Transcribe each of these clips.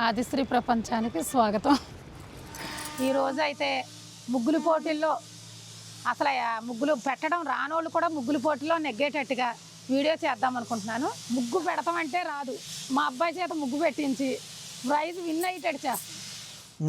ఆదిశ్రీ ప్రపంచానికి స్వాగతం. ఈరోజు అయితే ముగ్గులు పోటీల్లో అసలు ముగ్గులు పెట్టడం రానోళ్ళు కూడా ముగ్గులు పోటీలో నెగ్గేటట్టుగా వీడియో చేద్దాం అనుకుంటున్నాను. ముగ్గు పెడతామంటే రాదు, మా అబ్బాయి చేత ముగ్గు పెట్టించి ప్రైజ్ విన్ అయ్యేటట్టు చేస్తాను.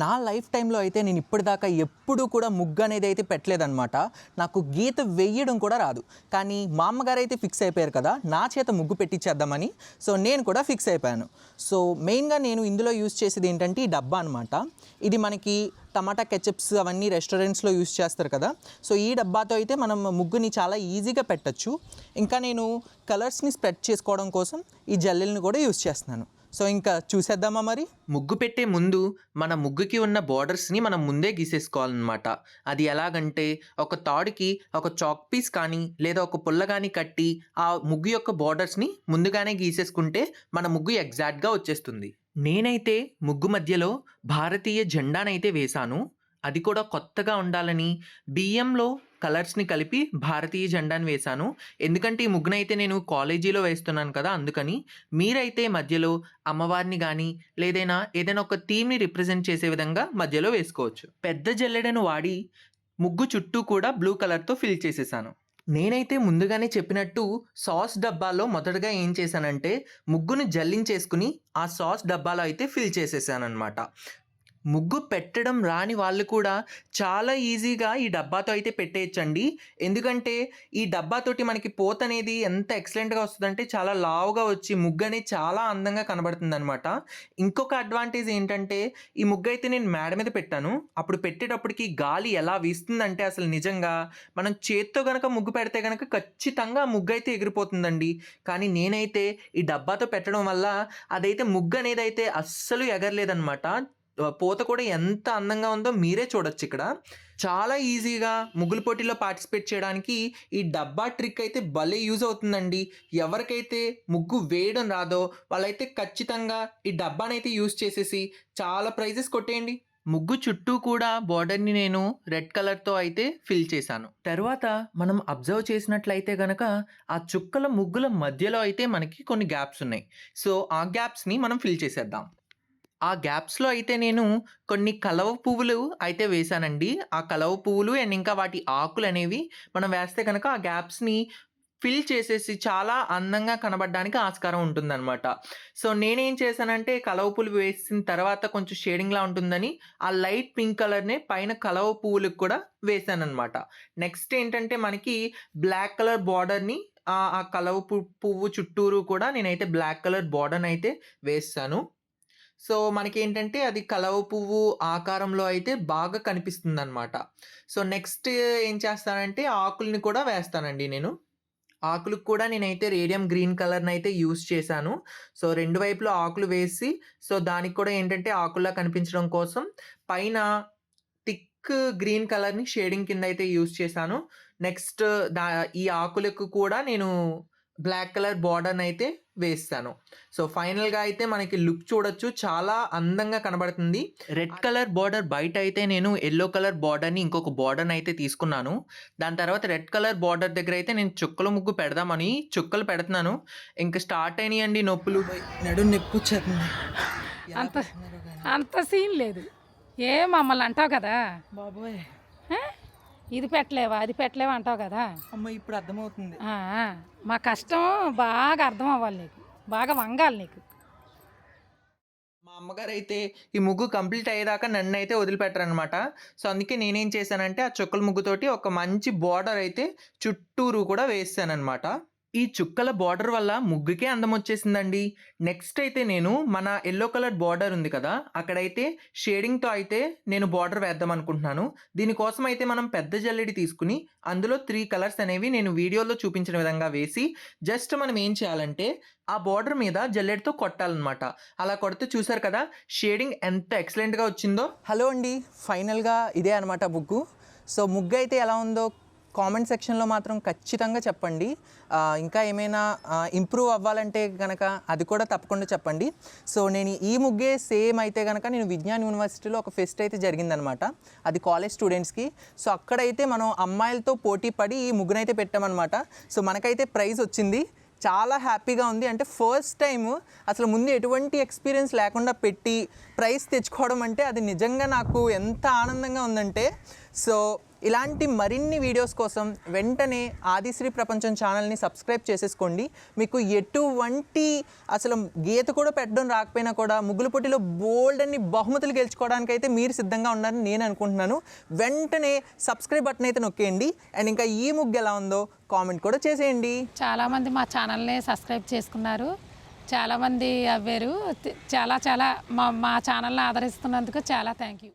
నా లైఫ్ టైంలో అయితే నేను ఇప్పటిదాకా ఎప్పుడూ కూడా ముగ్గు అనేది అయితే పెట్టలేదన్నమాట. నాకు గీత వేయడం కూడా రాదు. కానీ మా అమ్మగారు అయితే ఫిక్స్ అయిపోయారు కదా నా చేత ముగ్గు పెట్టించేద్దామని. సో నేను కూడా ఫిక్స్ అయిపోయాను. సో మెయిన్గా నేను ఇందులో యూజ్ చేసేది ఏంటంటే ఈ డబ్బా అనమాట. ఇది మనకి టమాటా కెచప్స్ అవన్నీ రెస్టారెంట్స్లో యూజ్ చేస్తారు కదా. సో ఈ డబ్బాతో అయితే మనం ముగ్గుని చాలా ఈజీగా పెట్టచ్చు. ఇంకా నేను కలర్స్ని స్ప్రెడ్ చేసుకోవడం కోసం ఈ జల్లెల్ని కూడా యూజ్ చేస్తున్నాను. సో ఇంకా చూసేద్దామా మరి. ముగ్గు పెట్టే ముందు మన ముగ్గుకి ఉన్న బోర్డర్స్ని మనం ముందే గీసేసుకోవాలన్నమాట. అది ఎలాగంటే ఒక తాడుకి ఒక చాక్ పీస్ కానీ లేదా ఒక పుల్ల కానీ కట్టి ఆ ముగ్గు యొక్క బోర్డర్స్ని ముందుగానే గీసేసుకుంటే మన ముగ్గు ఎగ్జాక్ట్గా వచ్చేస్తుంది. నేనైతే ముగ్గు మధ్యలో భారతీయ జెండానైతే వేశాను. అది కూడా కొత్తగా ఉండాలని బియ్యంలో కలర్స్ని కలిపి భారతీయ జెండాని వేశాను. ఎందుకంటే ఈ ముగ్గునైతే నేను కాలేజీలో వేస్తున్నాను కదా, అందుకని మీరైతే మధ్యలో అమ్మవారిని కానీ ఏదైనా ఒక థీమ్ని రిప్రజెంట్ చేసే విధంగా మధ్యలో వేసుకోవచ్చు. పెద్ద జల్లెడను వాడి ముగ్గు చుట్టూ కూడా బ్లూ కలర్తో ఫిల్ చేసేసాను. నేనైతే ముందుగానే చెప్పినట్టు సాస్ డబ్బాలో మొదటగా ఏం చేశానంటే ముగ్గును జల్లించేసుకుని ఆ సాస్ డబ్బాలో అయితే ఫిల్ చేసేసాను అనమాట. ముగ్గు పెట్టడం రాని వాళ్ళు కూడా చాలా ఈజీగా ఈ డబ్బాతో అయితే పెట్టేయచ్చండి. ఎందుకంటే ఈ డబ్బాతోటి మనకి పోత అనేది ఎంత ఎక్సలెంట్గా వస్తుందంటే చాలా లావుగా వచ్చి ముగ్గు అనేది చాలా అందంగా కనబడుతుంది అనమాట. ఇంకొక అడ్వాంటేజ్ ఏంటంటే ఈ ముగ్గు అయితే నేను మేడ మీద పెట్టాను. అప్పుడు పెట్టేటప్పటికి గాలి ఎలా వీస్తుందంటే అసలు నిజంగా మనం చేత్తో కనుక ముగ్గు పెడితే కనుక ఖచ్చితంగా ముగ్గు అయితే ఎగిరిపోతుందండి. కానీ నేనైతే ఈ డబ్బాతో పెట్టడం వల్ల అదైతే ముగ్గు అనేది అయితే అస్సలు ఎగరలేదనమాట. పోత కూడా ఎంత అందంగా ఉందో మీరే చూడొచ్చు. ఇక్కడ చాలా ఈజీగా ముగ్గుల పోటీలో పార్టిసిపేట్ చేయడానికి ఈ డబ్బా ట్రిక్ అయితే భలే యూజ్ అవుతుందండి. ఎవరికైతే ముగ్గు వేయడం రాదో వాళ్ళైతే ఖచ్చితంగా ఈ డబ్బానైతే యూజ్ చేసేసి చాలా ప్రైజెస్ కొట్టేయండి. ముగ్గు చుట్టూ కూడా బోర్డర్ని నేను రెడ్ కలర్తో అయితే ఫిల్ చేశాను. తర్వాత మనం అబ్జర్వ్ చేసినట్లయితే కనుక ఆ చుక్కల ముగ్గుల మధ్యలో అయితే మనకి కొన్ని గ్యాప్స్ ఉన్నాయి. సో ఆ గ్యాప్స్ని మనం ఫిల్ చేసేద్దాం. ఆ గ్యాప్స్లో అయితే నేను కొన్ని కలవ పువ్వులు అయితే వేశానండి. ఆ కలవ పువ్వులు అండ్ ఇంకా వాటి ఆకులు అనేవి మనం వేస్తే కనుక ఆ గ్యాప్స్ని ఫిల్ చేసేసి చాలా అందంగా కనబడడానికి ఆస్కారం ఉంటుందన్నమాట. సో నేనేం చేశానంటే కలవ పువ్వులు వేసిన తర్వాత కొంచెం షేడింగ్లా ఉంటుందని ఆ లైట్ పింక్ కలర్నే పైన కలవ పువ్వులకు కూడా వేసానమాట. నెక్స్ట్ ఏంటంటే మనకి బ్లాక్ కలర్ బార్డర్ని ఆ కలవ పువ్వు చుట్టూరు కూడా నేనైతే బ్లాక్ కలర్ బార్డర్ని అయితే వేస్తాను. సో మనకేంటంటే అది కలవ పువ్వు ఆకారంలో అయితే బాగా కనిపిస్తుంది అనమాట. సో నెక్స్ట్ ఏం చేస్తానంటే ఆకుల్ని కూడా వేస్తానండి. నేను ఆకులకు కూడా నేనైతే రేడియం గ్రీన్ కలర్ని అయితే యూస్ చేశాను. సో రెండు వైపులో ఆకులు వేసి సో దానికి కూడా ఏంటంటే ఆకుల్లా కనిపించడం కోసం పైన థిక్ గ్రీన్ కలర్ని షేడింగ్ కింద అయితే యూస్ చేశాను. నెక్స్ట్ ఈ ఆకులకు కూడా నేను బ్లాక్ కలర్ బార్డర్ని అయితే వేస్తాను. సో ఫైనల్గా అయితే మనకి లుక్ చూడొచ్చు, చాలా అందంగా కనబడుతుంది. రెడ్ కలర్ బార్డర్ బయట అయితే నేను ఎల్లో కలర్ బార్డర్ని ఇంకొక బార్డర్ని అయితే తీసుకున్నాను. దాని తర్వాత రెడ్ కలర్ బార్డర్ దగ్గర అయితే నేను చుక్కల ముగ్గు పెడదామని చుక్కలు పెడుతున్నాను. ఇంకా స్టార్ట్ అయినాయండి నొప్పులు, నడు నొప్పి వచ్చేస్తుంది. అంత సీన్ లేదు. మమ్మల్ని అంటావు కదా బాబోయ్ ఇది పెట్టలేవా అది పెట్టలేవా అంటావు కదా. అమ్మ ఇప్పుడు అర్థమవుతుంది. మా కష్టం బాగా అర్థం అవ్వాలి నీకు, బాగా వంగాలి నీకు. మా అమ్మగారు అయితే ఈ ముగ్గు కంప్లీట్ అయ్యేదాకా నన్ను అయితే వదిలిపెట్టరనమాట. సో అందుకే నేనేం చేశానంటే ఆ చుక్కల ముగ్గుతోటి ఒక మంచి బార్డర్ అయితే చుట్టూరు కూడా వేసానమాట. ఈ చుక్కల బార్డర్ వల్ల ముగ్గుకే అందం వచ్చేసిందండి. నెక్స్ట్ అయితే నేను మన ఎల్లో కలర్ బార్డర్ ఉంది కదా అక్కడైతే షేడింగ్తో అయితే నేను బార్డర్ వేద్దాం అనుకుంటున్నాను. దీనికోసం అయితే మనం పెద్ద జల్లెడి తీసుకుని అందులో 3 కలర్స్ అనేవి నేను వీడియోలో చూపించిన విధంగా వేసి జస్ట్ మనం ఏం చేయాలంటే ఆ బార్డర్ మీద జల్లెడితో కొట్టాలన్నమాట. అలా కొడితే చూసారు కదా షేడింగ్ ఎంత ఎక్సలెంట్గా వచ్చిందో. హలో అండి, ఫైనల్గా ఇదే అనమాట ముగ్గు. సో ముగ్గు అయితే ఎలా ఉందో కామెంట్ సెక్షన్లో మాత్రం ఖచ్చితంగా చెప్పండి. ఇంకా ఏమైనా ఇంప్రూవ్ అవ్వాలంటే కనుక అది కూడా తప్పకుండా చెప్పండి. సో నేను ఈ ముగ్గే సేమ్ అయితే కనుక నేను విజ్ఞాన్ యూనివర్సిటీలో ఒక ఫెస్ట్ అయితే జరిగిందనమాట. అది కాలేజ్ స్టూడెంట్స్కి. సో అక్కడైతే మనం అమ్మాయిలతో పోటీ పడి ఈ ముగ్గునైతే పెట్టామన్నమాట. సో మనకైతే ప్రైజ్ వచ్చింది. చాలా హ్యాపీగా ఉంది. అంటే ఫస్ట్ టైం అసలు ముందు ఎటువంటి ఎక్స్పీరియన్స్ లేకుండా పెట్టి ప్రైజ్ తెచ్చుకోవడం అంటే అది నిజంగా నాకు ఎంత ఆనందంగా ఉందంటే. సో ఇలాంటి మరిన్ని వీడియోస్ కోసం వెంటనే ఆదిశ్రీ ప్రపంచం ఛానల్ని సబ్స్క్రైబ్ చేసేసుకోండి. మీకు ఎటువంటి అసలు గీత కూడా పెట్టడం రాకపోయినా కూడా ముగ్గుల పోటీలో బోల్డ్ అన్ని బహుమతులు గెలుచుకోవడానికి అయితే మీరు సిద్ధంగా ఉన్నారని నేను అనుకుంటున్నాను. వెంటనే సబ్స్క్రైబ్ బటన్ అయితే నొక్కేయండి. అండ్ ఇంకా ఈ ముగ్గు ఎలా ఉందో కామెంట్ కూడా చేసేయండి. చాలామంది మా ఛానల్ని సబ్స్క్రైబ్ చేసుకున్నారు, చాలామంది అవ్వారు. చాలా మా ఛానల్ని ఆదరిస్తున్నందుకు చాలా థ్యాంక్ యూ.